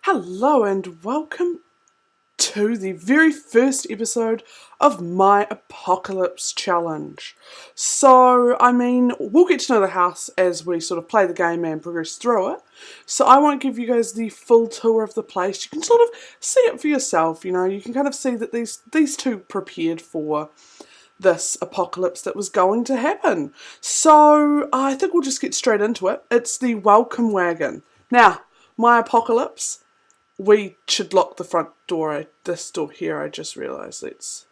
Hello and welcome to the very first episode of my Apocalypse Challenge. So, we'll get to know the house as we sort of play the game and progress through it. So I won't give you guys the full tour of the place. You can sort of see it for yourself, you can kind of see that these two prepared for this apocalypse that was going to happen. So I think we'll just get straight into it. It's the welcome wagon. Now, my apocalypse, we should lock the front door. This door here, I just realised it's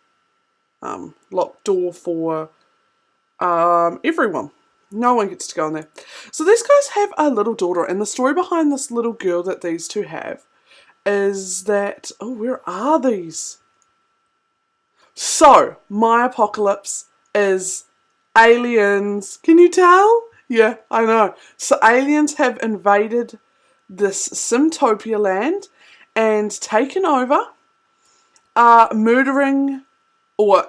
locked door for everyone. No one gets to go in there. So these guys have a little daughter, and the story behind this little girl that these two have is that, oh, where are these? So, my apocalypse is aliens. Can you tell? Yeah, I know. So aliens have invaded this Simtopia land and taken over, murdering, or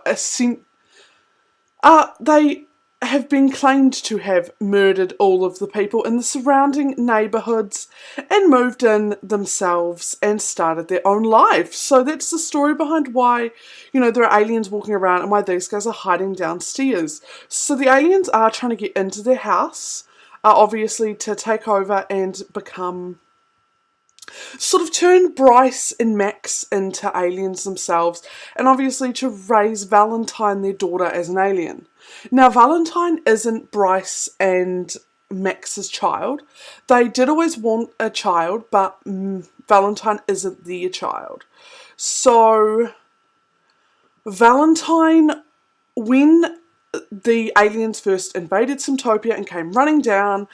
they have been claimed to have murdered all of the people in the surrounding neighbourhoods and moved in themselves and started their own life. So that's the story behind why, there are aliens walking around and why these guys are hiding downstairs. So the aliens are trying to get into their house, obviously to take over and become, sort of turn Bryce and Max into aliens themselves, and obviously to raise Valentine, their daughter, as an alien. Now, Valentine isn't Bryce and Max's child. They did always want a child, but Valentine isn't their child. So, Valentine, when the aliens first invaded Simtopia and came running down,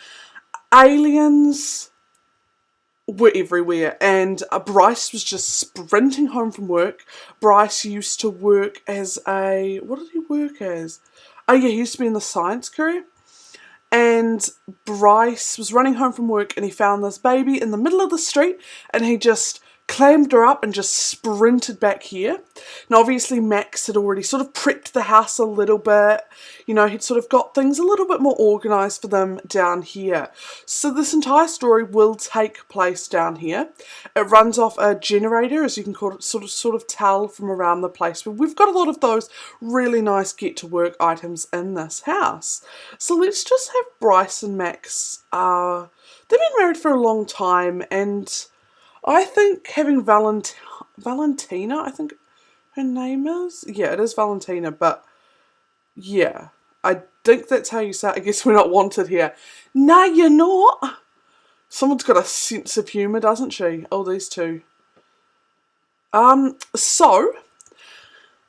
aliens were everywhere, and Bryce was just sprinting home from work. Bryce used to work as a, what did he work as? Oh yeah, he used to be in the science crew. And Bryce was running home from work and he found this baby in the middle of the street, and he just clammed her up and just sprinted back here. Now obviously Max had already sort of prepped the house a little bit, he'd sort of got things a little bit more organised for them down here. So this entire story will take place down here. It runs off a generator, as you can call it, sort of tell from around the place. But we've got a lot of those really nice get to work items in this house. So let's just have Bryce and Max, they've been married for a long time, and I think having Valentina, I think her name is? Yeah, it is Valentina, but yeah, I think that's how you say it. I guess we're not wanted here. Nah, you're not. Someone's got a sense of humour, doesn't she? Oh, these two. So,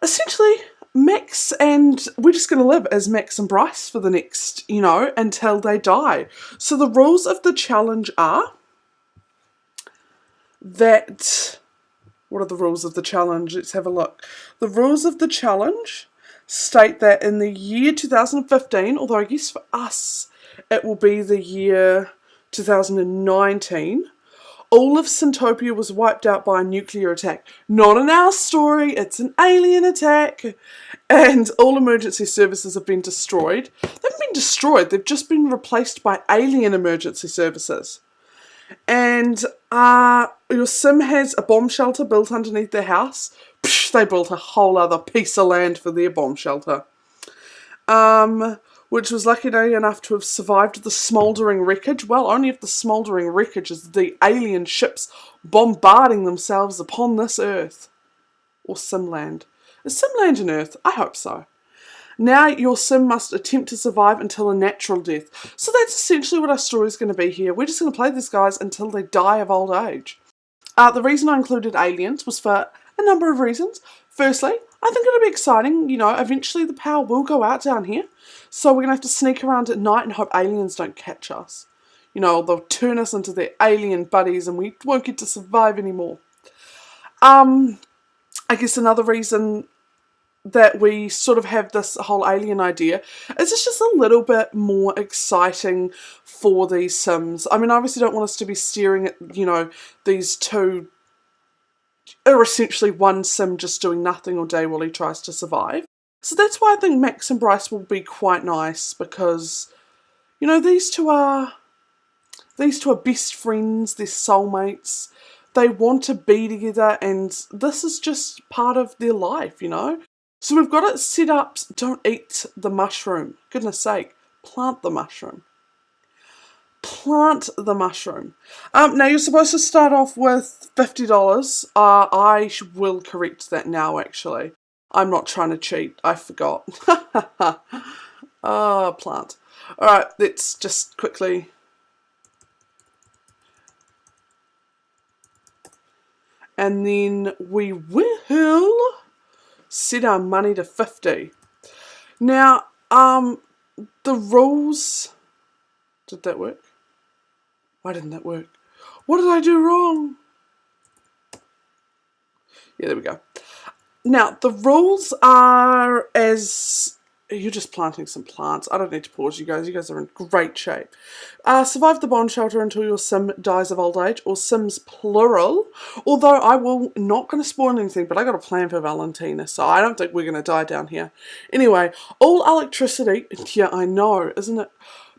essentially, Max and we're just going to live as Max and Bryce for the next, until they die. So the rules of the challenge are that, what are the rules of the challenge? Let's have a look. The rules of the challenge state that in the year 2015, although I guess for us it will be the year 2019, all of Simtopia was wiped out by a nuclear attack. Not in our story, it's an alien attack. And all emergency services have been destroyed. They haven't been destroyed, they've just been replaced by alien emergency services. And your sim has a bomb shelter built underneath their house. Psh, they built a whole other piece of land for their bomb shelter. Which was lucky enough to have survived the smouldering wreckage. Well, only if the smouldering wreckage is the alien ships bombarding themselves upon this Earth. Or Simland. Is Simland an Earth? I hope so. Now your sim must attempt to survive until a natural death. So that's essentially what our story is going to be here. We're just going to play these guys until they die of old age. The reason I included aliens was for a number of reasons. Firstly, I think it'll be exciting. Eventually the power will go out down here. So we're going to have to sneak around at night and hope aliens don't catch us. They'll turn us into their alien buddies and we won't get to survive anymore. I guess another reason that we sort of have this whole alien idea is it's just a little bit more exciting for these sims. Obviously don't want us to be staring at, these two, or essentially one sim just doing nothing all day while he tries to survive. So that's why I think Max and Bryce will be quite nice, because, you know, these two are best friends, they're soulmates. They want to be together, and this is just part of their life, you know. So we've got it set up. Don't eat the mushroom. Goodness sake, plant the mushroom. Plant the mushroom. Now you're supposed to start off with $50. I will correct that now, actually. I'm not trying to cheat. I forgot. Plant. Alright, let's just quickly... And then we will set our money to 50. Now, the rules... Did that work? Why didn't that work? What did I do wrong? Yeah, there we go. Now, the rules are as... You're just planting some plants. I don't need to pause you guys. You guys are in great shape. Survive the bomb shelter until your sim dies of old age, or sims plural. Although I will not going to spoil anything, but I got a plan for Valentina, so I don't think we're going to die down here. Anyway, all electricity... Yeah, I know, isn't it?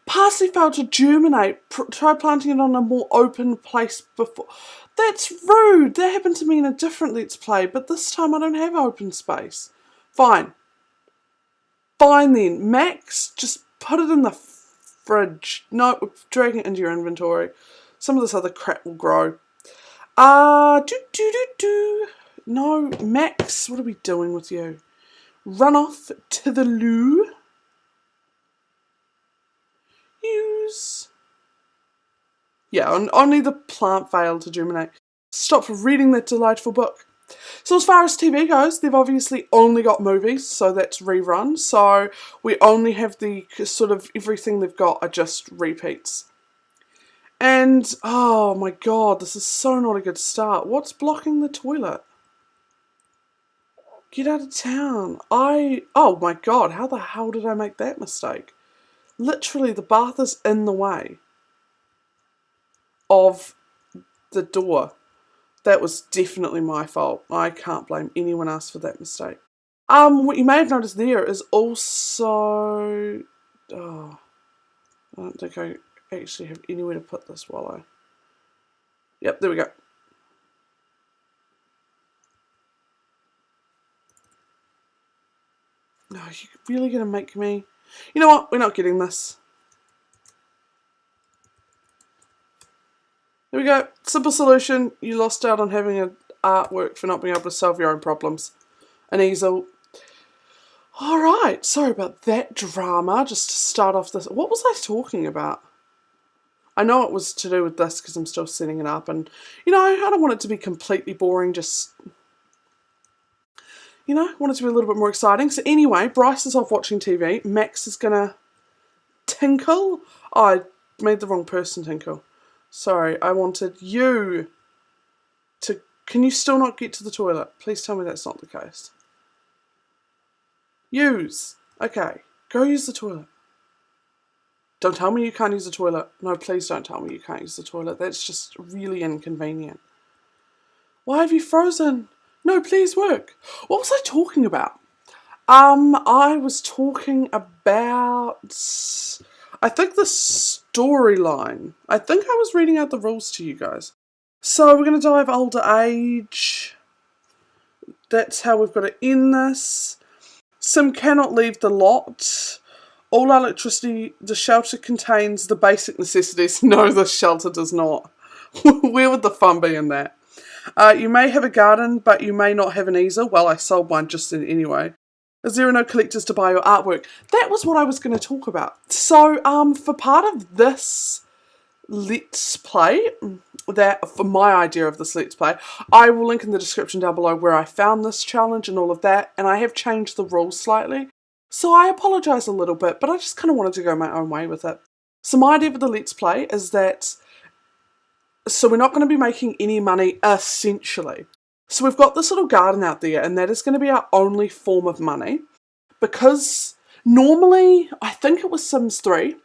Parsley failed to germinate. Try planting it on a more open place before. That's rude. That happened to me in a different Let's Play, but this time I don't have open space. Fine. Fine then. Max, just put it in the fridge. No, drag it into your inventory. Some of this other crap will grow. No, Max, what are we doing with you? Run off to the loo. Use. Yeah, only the plant failed to germinate. Stop reading that delightful book. So as far as TV goes, they've obviously only got movies, so that's rerun. So we only have the sort of everything they've got are just repeats. And, oh my god, this is so not a good start. What's blocking the toilet? Get out of town. Oh my god, how the hell did I make that mistake? Literally, the bath is in the way of the door. That was definitely my fault. I can't blame anyone else for that mistake. What you may have noticed there is also... Oh, I don't think I actually have anywhere to put this while I... Yep, there we go. No, you're really going to make me... You know what? We're not getting this. There we go. Simple solution. You lost out on having an artwork for not being able to solve your own problems. An easel. Alright, sorry about that drama. Just to start off this... What was I talking about? I know it was to do with this because I'm still setting it up. And, you know, I don't want it to be completely boring. Just... You know, I want it to be a little bit more exciting. So anyway, Bryce is off watching TV. Max is going to tinkle. Oh, I made the wrong person tinkle. Sorry, I wanted you to... Can you still not get to the toilet? Please tell me that's not the case. Use. Okay, go use the toilet. Don't tell me you can't use the toilet. No, please don't tell me you can't use the toilet. That's just really inconvenient. Why have you frozen? No, please work. What was I talking about? I was talking about... I think the storyline. I think I was reading out the rules to you guys. So we're going to die of older age. That's how we've got to end this. Sim cannot leave the lot. All electricity, the shelter contains the basic necessities. No, the shelter does not. Where would the fun be in that? You may have a garden, but you may not have an easel. Well, I sold mine just anyway. Is there no collectors to buy your artwork? That was what I was going to talk about. So, for part of this Let's Play, for my idea of this Let's Play, I will link in the description down below where I found this challenge and all of that, and I have changed the rules slightly. So I apologise a little bit, but I just kind of wanted to go my own way with it. So my idea for the Let's Play is that... So we're not going to be making any money, essentially. So we've got this little garden out there, and that is going to be our only form of money. Because normally, I think it was Sims 3,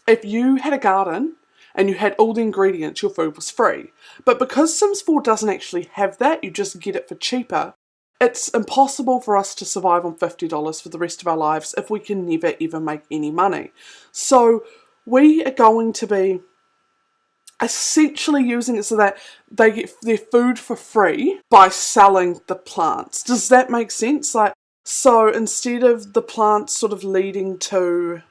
if you had a garden and you had all the ingredients, your food was free. But because Sims 4 doesn't actually have that, you just get it for cheaper, it's impossible for us to survive on $50 for the rest of our lives if we can never ever make any money. So we are going to be essentially using it so that they get their food for free by selling the plants. Does that make sense? Like, so instead of the plants sort of leading to...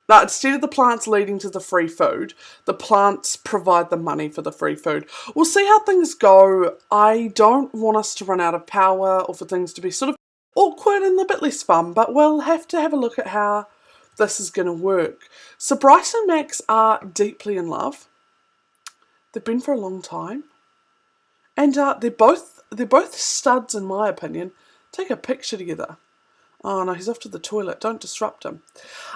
Now, instead of the plants leading to the free food, the plants provide the money for the free food. We'll see how things go. I don't want us to run out of power or for things to be sort of awkward and a bit less fun, but we'll have to have a look at how this is going to work. So Bryce and Max are deeply in love. They've been for a long time. And they're both studs in my opinion. Take a picture together. Oh no, he's off to the toilet. Don't disrupt him.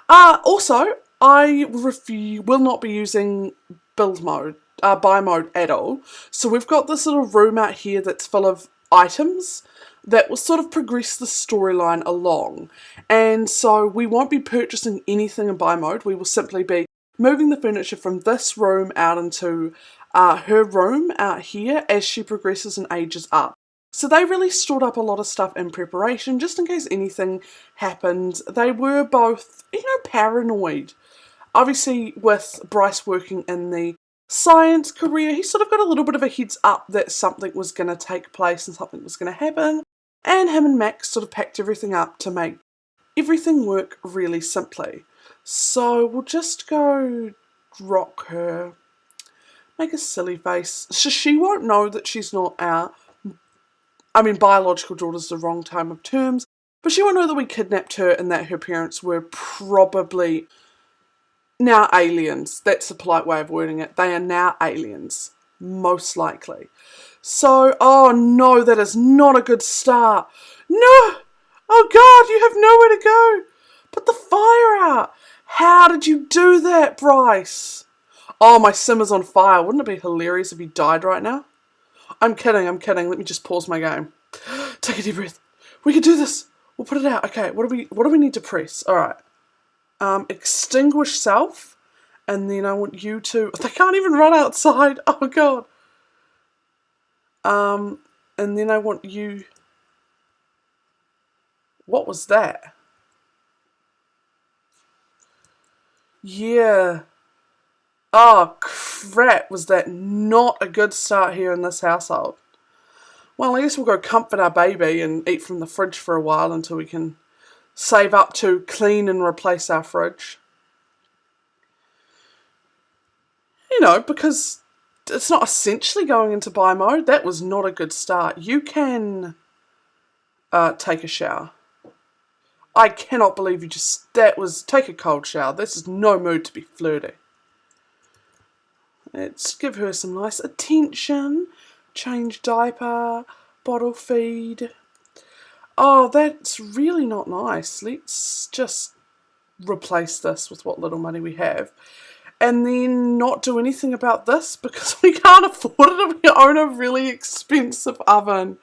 Also, I will not be using build mode, buy mode at all. So we've got this little room out here that's full of items that will sort of progress the storyline along. And so we won't be purchasing anything in buy mode. We will simply be moving the furniture from this room out into her room out here as she progresses and ages up. So they really stored up a lot of stuff in preparation, just in case anything happened. They were both, paranoid. Obviously, with Bryce working in the science career, he sort of got a little bit of a heads up that something was going to take place and something was going to happen. And him and Max sort of packed everything up to make everything work really simply. So we'll just go rock her, make a silly face. So she won't know that she's not our... biological daughter's the wrong time of terms, but she won't know that we kidnapped her and that her parents were probably now aliens. That's the polite way of wording it. They are now aliens, most likely. So, oh no, that is not a good start. No! Oh God, you have nowhere to go. Put the fire out. How did you do that, Bryce? Oh, my sim is on fire. Wouldn't it be hilarious if he died right now? I'm kidding. Let me just pause my game. Take a deep breath. We can do this. We'll put it out. Okay, what do we need to press? Alright. Extinguish self. And then I want you to... They can't even run outside. Oh God. And then I want you... What was that? Yeah. Oh crap, was that not a good start here in this household? Well, I guess we'll go comfort our baby and eat from the fridge for a while until we can save up to clean and replace our fridge. Because it's not essentially going into buy mode. That was not a good start. You can take a shower. I cannot believe you just... Take a cold shower. This is no mood to be flirty. Let's give her some nice attention. Change diaper, bottle feed. Oh, that's really not nice. Let's just replace this with what little money we have. And then not do anything about this because we can't afford it if we own a really expensive oven.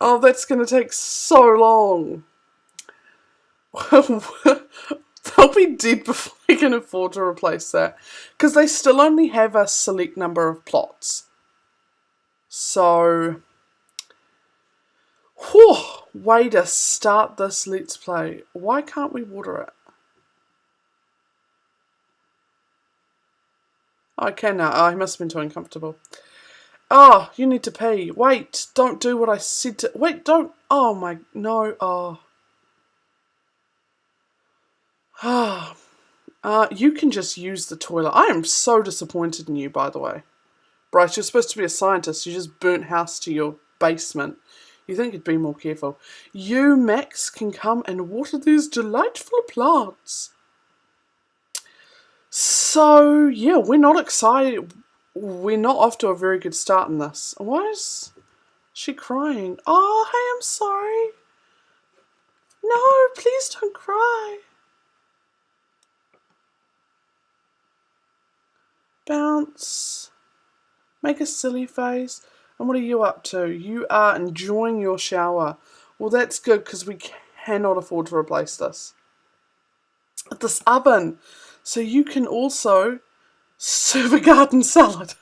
Oh, that's going to take so long. They'll be dead before we can afford to replace that. Because they still only have a select number of plots. So, way to start this Let's Play. Why can't we water it? I can now. Oh, he must have been too uncomfortable. Oh, you need to pee. Wait, don't do what I said to... Wait, don't... Oh my... No, oh... You can just use the toilet. I am so disappointed in you, by the way. Bryce, you're supposed to be a scientist. You just burnt house to your basement. You think you'd be more careful. You, Max, can come and water these delightful plants. So, yeah, we're not excited. We're not off to a very good start in this. Why is she crying? Oh, hey, I'm sorry. No, please don't cry. Bounce. Make a silly face. And what are you up to? You are enjoying your shower. Well, that's good because we cannot afford to replace this. This oven. So you can also serve a garden salad.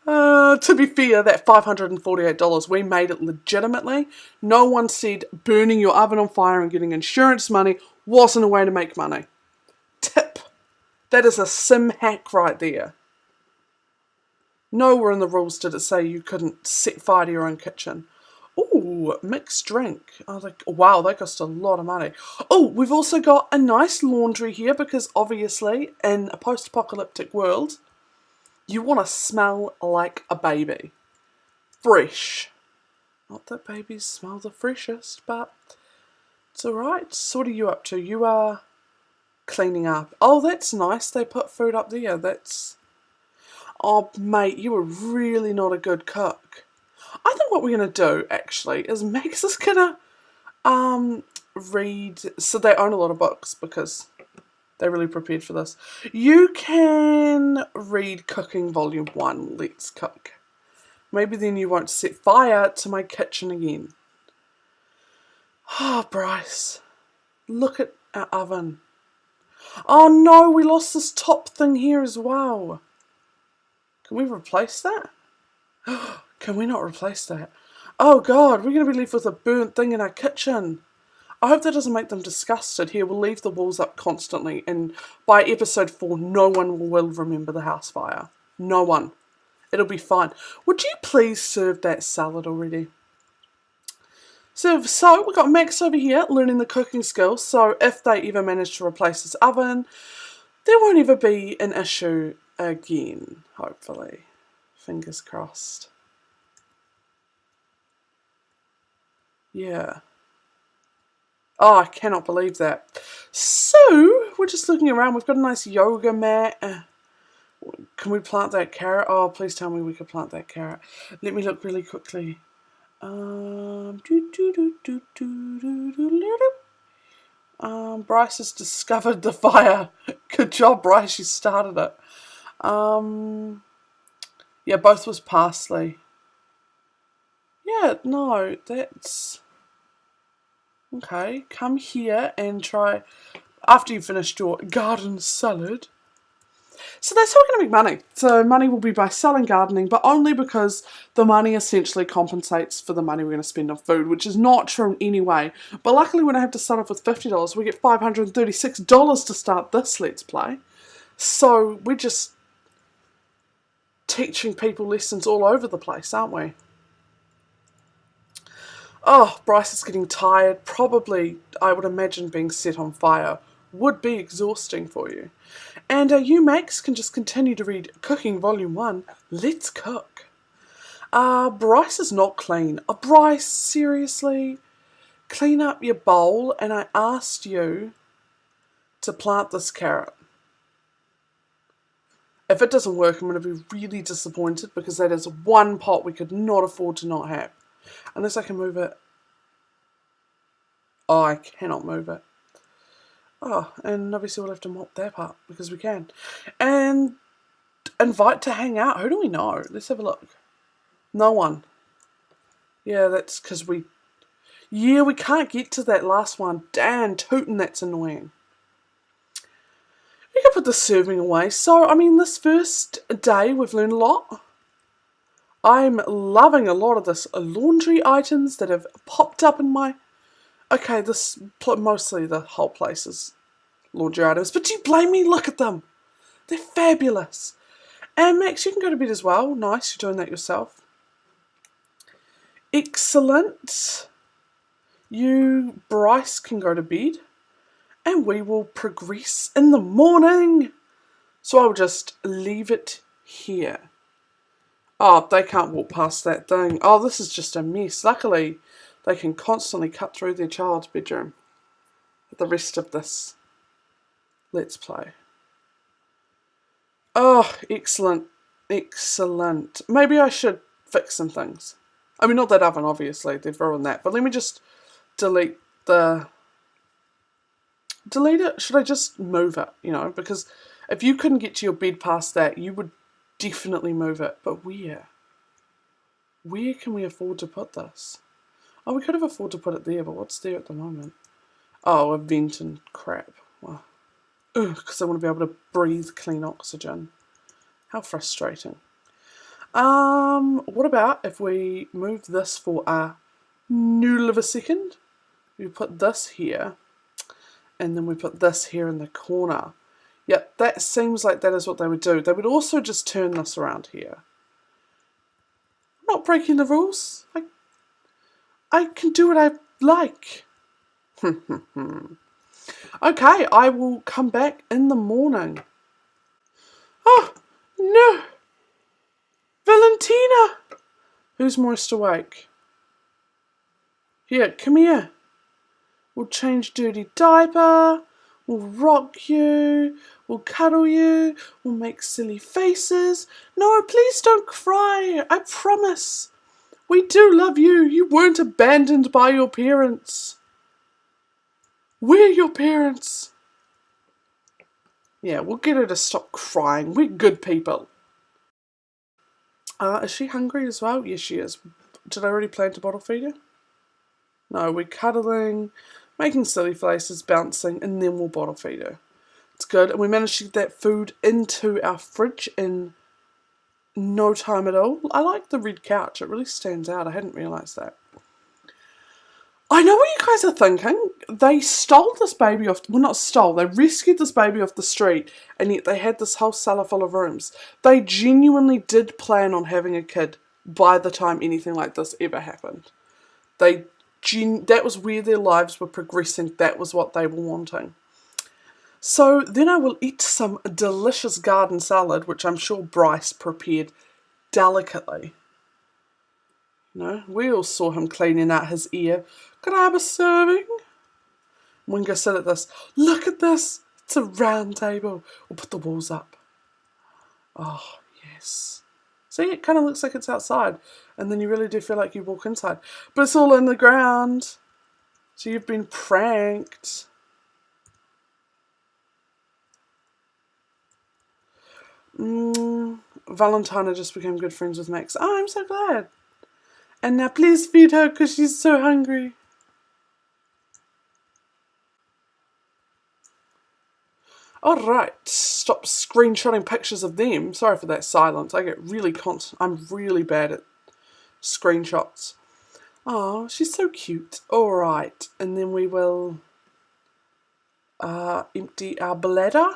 To be fair, that $548, we made it legitimately. No one said burning your oven on fire and getting insurance money wasn't a way to make money. Tip. That is a sim hack right there. Nowhere in the rules did it say you couldn't set fire to your own kitchen. Ooh, mixed drink. Oh, wow, that cost a lot of money. Oh, we've also got a nice laundry here because obviously in a post-apocalyptic world, you want to smell like a baby. Fresh. Not that babies smell the freshest, but it's alright. So what are you up to? You are cleaning up. Oh, that's nice. They put food up there. That's... Oh, mate, you were really not a good cook. I think what we're going to do, actually, is Max is going to read... So they own a lot of books because they really prepared for this. You can read Cooking Volume 1, Let's Cook. Maybe then you won't set fire to my kitchen again. Oh, Bryce. Look at our oven. Oh no, we lost this top thing here as well. Can we replace that? Can we not replace that? Oh God, we're going to be left with a burnt thing in our kitchen. I hope that doesn't make them disgusted. Here, we'll leave the walls up constantly, and by episode 4, no one will remember the house fire. No one. It'll be fine. Would you please serve that salad already? So we've got Max over here learning the cooking skills, so if they ever manage to replace his oven, there won't ever be an issue again, hopefully. Fingers crossed. Yeah. Oh, I cannot believe that. So, we're just looking around. We've got a nice yoga mat. Can we plant that carrot? Oh, please tell me we could plant that carrot. Let me look really quickly. Bryce has discovered the fire. Good job, Bryce. You started it. Yeah, both was parsley. Yeah, no, that's... Okay, come here and try, after you've finished your garden salad. So that's how we're going to make money. So money will be by selling gardening, but only because the money essentially compensates for the money we're going to spend on food, which is not true in any way. But luckily we don't have to start off with $50. We get $536 to start this Let's Play. So we're just teaching people lessons all over the place, aren't we? Oh, Bryce is getting tired. Probably, I would imagine, being set on fire would be exhausting for you. And you, Max, can just continue to read Cooking Volume 1. Let's cook. Bryce is not clean. Bryce, seriously? Clean up your bowl, and I asked you to plant this carrot. If it doesn't work, I'm going to be really disappointed because that is one pot we could not afford to not have. Unless I can move it. Oh, I cannot move it. Oh, and obviously we'll have to mop that up because we can. And invite to hang out. Who do we know? Let's have a look. No one. Yeah, that's because we... Yeah, we can't get to that last one. Damn, tootin', that's annoying. We can put the serving away. So, I mean, this first day we've learned a lot. I'm loving a lot of this laundry items that have popped up in my... Okay, this mostly the whole place is laundry items, but do you blame me? Look at them. They're fabulous. And Max, you can go to bed as well. Nice, you're doing that yourself. Excellent. You, Bryce, can go to bed. And we will progress in the morning. So I'll just leave it here. Oh, they can't walk past that thing. Oh, this is just a mess. Luckily, they can constantly cut through their child's bedroom. The rest of this Let's Play. Oh, excellent. Excellent. Maybe I should fix some things. I mean, not that oven, obviously. They've ruined that. But let me just delete the... Delete it? Should I just move it? You know, because if you couldn't get to your bed past that, you would definitely move it. But where? Where can we afford to put this? Oh, we could have afforded to put it there, but what's there at the moment? Oh, a vent and crap. Well, because I want to be able to breathe clean oxygen. How frustrating. What about if we move this for a noodle of a second? We put this here, and then we put this here in the corner. Yep, that seems like that is what they would do. They would also just turn this around here. I'm not breaking the rules. I can do what I like. Okay, I will come back in the morning. Oh, no. Valentina! Who's most awake? Here, come here. We'll change dirty diaper. We'll rock you. We'll cuddle you. We'll make silly faces. No, please don't cry. I promise. We do love you. You weren't abandoned by your parents. We're your parents. Yeah, we'll get her to stop crying. We're good people. Is she hungry as well? Yes, she is. Did I already plan to bottle feed her? No, we're cuddling, making silly faces, bouncing, and then we'll bottle feed her. It's good. And we managed to get that food into our fridge in no time at all. I like the red couch. It really stands out. I hadn't realised that. I know what you guys are thinking. They stole this baby off... Well, not stole. They rescued this baby off the street, and yet they had this whole cellar full of rooms. They genuinely did plan on having a kid by the time anything like this ever happened. That was where their lives were progressing. That was what they were wanting. So then I will eat some delicious garden salad, which I'm sure Bryce prepared delicately. You know, we all saw him cleaning out his ear. Could I have a serving? I'm going to sit at this. Look at this. It's a round table. We'll put the walls up. Oh, yes. See, it kind of looks like it's outside. And then you really do feel like you walk inside. But it's all in the ground. So you've been pranked. Valentina just became good friends with Max. Oh, I'm so glad. And now please feed her because she's so hungry. Alright, stop screenshotting pictures of them. Sorry for that silence. I get really I'm really bad at screenshots. Oh, she's so cute. Alright, and then we will empty our bladder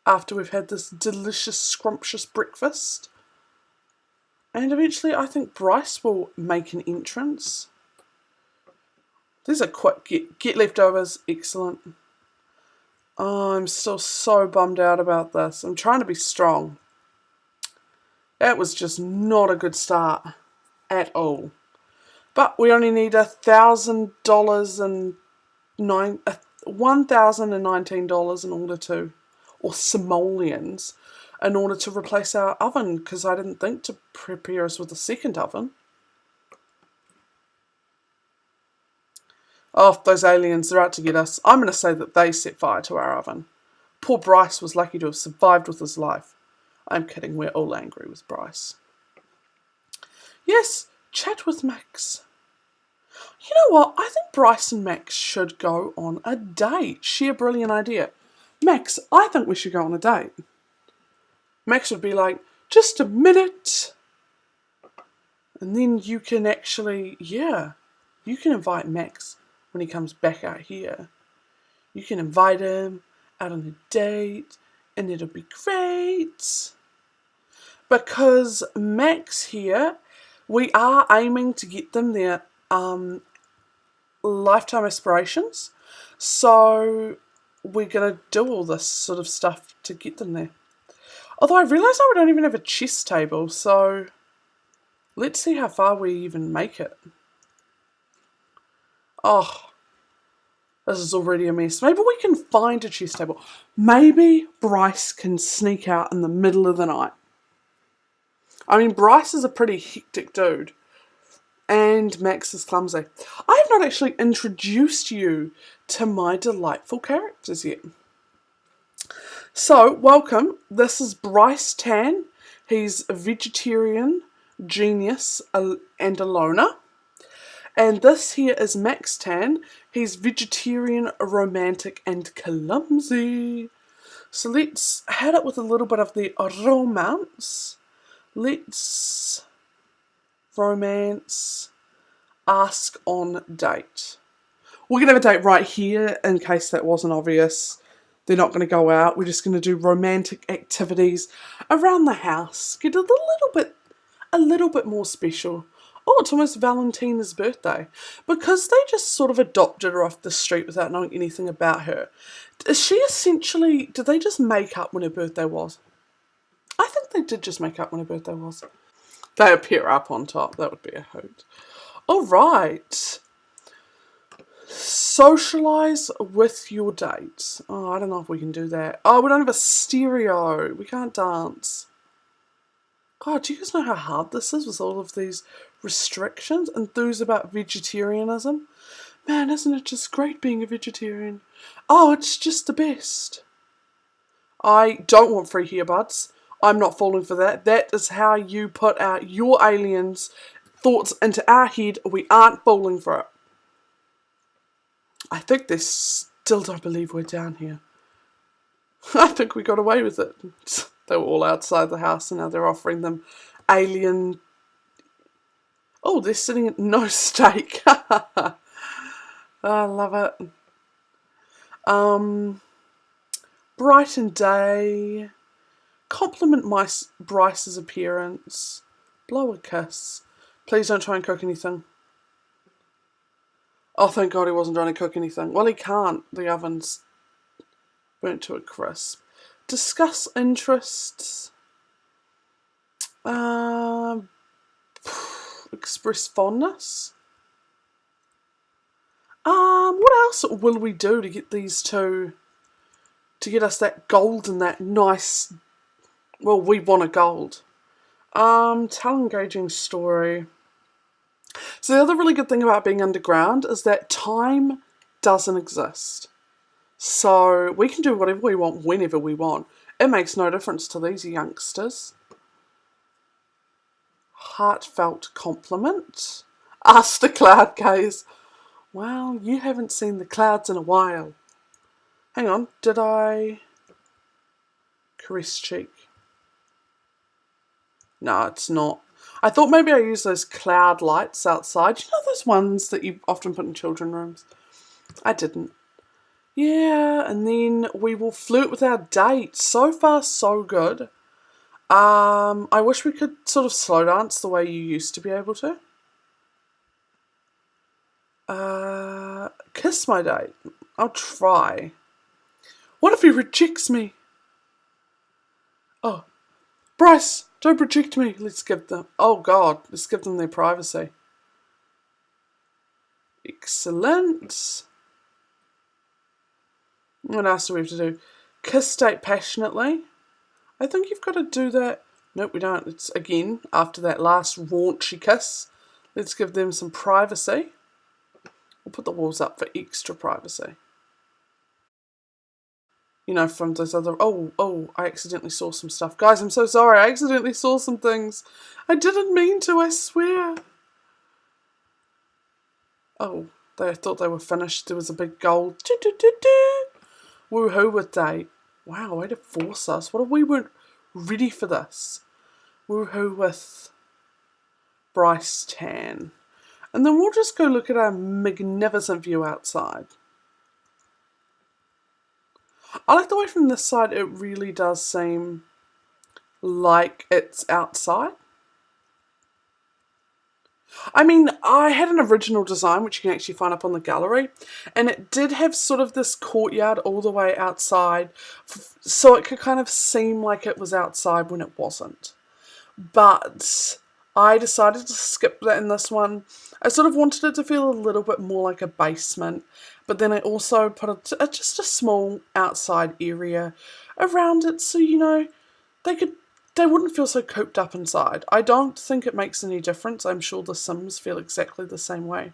after we've had this delicious, scrumptious breakfast. And eventually I think Bryce will make an entrance. There's a quick get leftovers. Excellent. Oh, I'm still so bummed out about this. I'm trying to be strong. That was just not a good start at all. But we only need $1,000 and $1,019 in order to, or simoleons, in order to replace our oven, because I didn't think to prepare us with a second oven. Oh, those aliens, they're out to get us. I'm going to say that they set fire to our oven. Poor Bryce was lucky to have survived with his life. I'm kidding, we're all angry with Bryce. Yes, chat with Max. You know what? I think Bryce and Max should go on a date. Sheer brilliant idea. Max, I think we should go on a date. Max would be like, just a minute. And then you can actually, yeah, you can invite Max when he comes back out here. You can invite him out on a date and it'll be great. Because Max here, we are aiming to get them their lifetime aspirations. So we're going to do all this sort of stuff to get them there. Although I realise we don't even have a chess table, so let's see how far we even make it. Oh, this is already a mess. Maybe we can find a chess table. Maybe Bryce can sneak out in the middle of the night. I mean, Bryce is a pretty hectic dude. And Max is clumsy. I have not actually introduced you to my delightful characters yet. So, welcome. This is Bryce Tan. He's a vegetarian, genius, and a loner. And this here is Max Tan. He's vegetarian, romantic, and clumsy. So let's hit it with a little bit of the romance. Let's romance, ask on date. We're going to have a date right here in case that wasn't obvious. They're not going to go out. We're just going to do romantic activities around the house. Get a little bit more special. Oh, it's almost Valentina's birthday. Because they just sort of adopted her off the street without knowing anything about her. Is she essentially, did they just make up when her birthday was? I think they did just make up when her birthday was. They appear up on top. That would be a hoot. All right. Socialise with your date. Oh, I don't know if we can do that. Oh, we don't have a stereo. We can't dance. God, do you guys know how hard this is with all of these restrictions? Enthuse about vegetarianism. Man, isn't it just great being a vegetarian? Oh, it's just the best. I don't want free earbuds. I'm not falling for that. That is how you put out your aliens' thoughts into our head. We aren't falling for it. I think they still don't believe we're down here. I think we got away with it. They were all outside the house and now they're offering them alien... Oh, they're sitting at no steak. I love it. Brighten day. Compliment Bryce's appearance. Blow a kiss. Please don't try and cook anything. Oh, thank God he wasn't trying to cook anything. Well, he can't. The oven's burnt to a crisp. Discuss interests. Express fondness. What else will we do to get these two, to get us that gold and that nice, well, we want a gold. Tell an engaging story. So the other really good thing about being underground is that time doesn't exist. So we can do whatever we want whenever we want. It makes no difference to these youngsters. Heartfelt compliment. Ask the cloud gaze. Well, you haven't seen the clouds in a while. Hang on, did I caress cheek? No, it's not. I thought maybe I used those cloud lights outside. You know those ones that you often put in children's rooms? I didn't. Yeah, and then we will flirt with our date. So far, so good. I wish we could sort of slow dance the way you used to be able to. Kiss my date. I'll try. What if he rejects me? Oh, Bryce, don't reject me. Let's give them... Oh, God. Let's give them their privacy. Excellent. What else do we have to do? Kiss date passionately. I think you've got to do that. Nope, we don't. It's, again, after that last raunchy kiss. Let's give them some privacy. We'll put the walls up for extra privacy. You know, from those other... Oh, I accidentally saw some stuff. Guys, I'm so sorry. I accidentally saw some things. I didn't mean to, I swear. Oh, I thought they were finished. There was a big gold. Woohoo with date. Wow, way to force us. What if we weren't ready for this? Woohoo with Bryce Tan. And then we'll just go look at our magnificent view outside. I like the way from this side it really does seem like it's outside. I mean, I had an original design which you can actually find up on the gallery, and it did have sort of this courtyard all the way outside, so it could kind of seem like it was outside when it wasn't. But I decided to skip that in this one. I sort of wanted it to feel a little bit more like a basement, but then I also put just a small outside area around it so, you know, they wouldn't feel so cooped up inside. I don't think it makes any difference. I'm sure the Sims feel exactly the same way,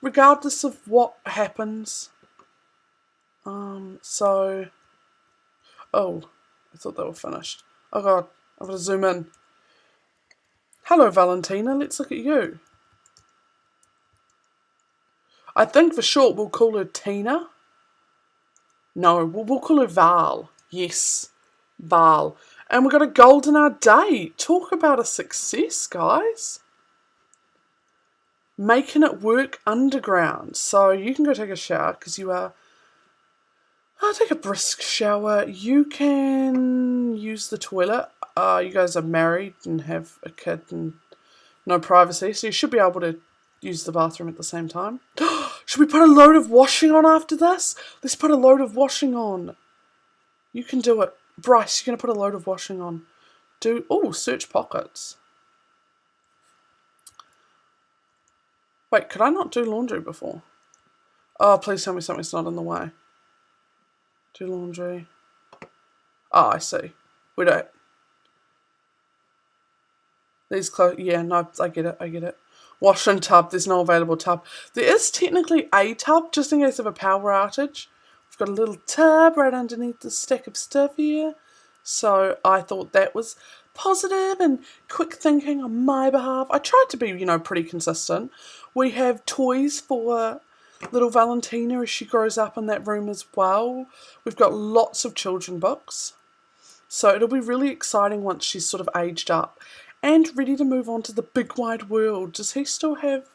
regardless of what happens. So... Oh, I thought they were finished. Oh God, I've got to zoom in. Hello, Valentina. Let's look at you. I think for short we'll call her Tina. No, we'll call her Val. Yes, Val. And we got a gold in our day. Talk about a success, guys. Making it work underground. So you can go take a shower because you are... I'll take a brisk shower. You can use the toilet. You guys are married and have a kid and no privacy, so you should be able to use the bathroom at the same time. Should we put a load of washing on after this? Let's put a load of washing on. You can do it. Bryce, you're going to put a load of washing on. Search pockets. Wait, could I not do laundry before? Oh, please tell me something's not in the way. Do laundry. Oh, I see. We don't. These clothes. Yeah, no, I get it. Wash and tub. There's no available tub. There is technically a tub, just in case of a power outage. We've got a little tub right underneath the stack of stuff here. So I thought that was positive and quick thinking on my behalf. I tried to be, pretty consistent. We have toys for little Valentina as she grows up in that room as well. We've got lots of children books. So it'll be really exciting once she's sort of aged up and ready to move on to the big wide world. Does he still have...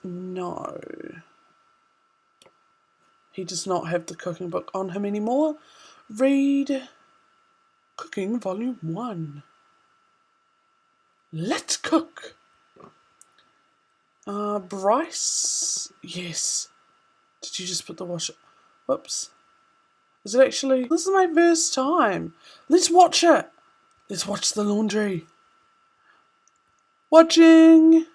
no. He does not have the cooking book on him anymore. Read Cooking Volume 1. Let's cook. Bryce. Yes. Did you just put the washer? Whoops. Is it actually... This is my first time. Let's watch it. Let's watch the laundry. Watching.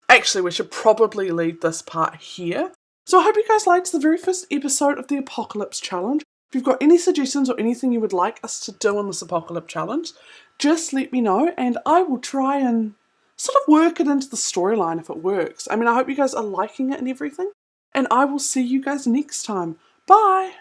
Actually, we should probably leave this part here. So I hope you guys liked the very first episode of the Apocalypse Challenge. If you've got any suggestions or anything you would like us to do on this Apocalypse Challenge, just let me know and I will try and sort of work it into the storyline if it works. I mean, I hope you guys are liking it and everything. And I will see you guys next time. Bye!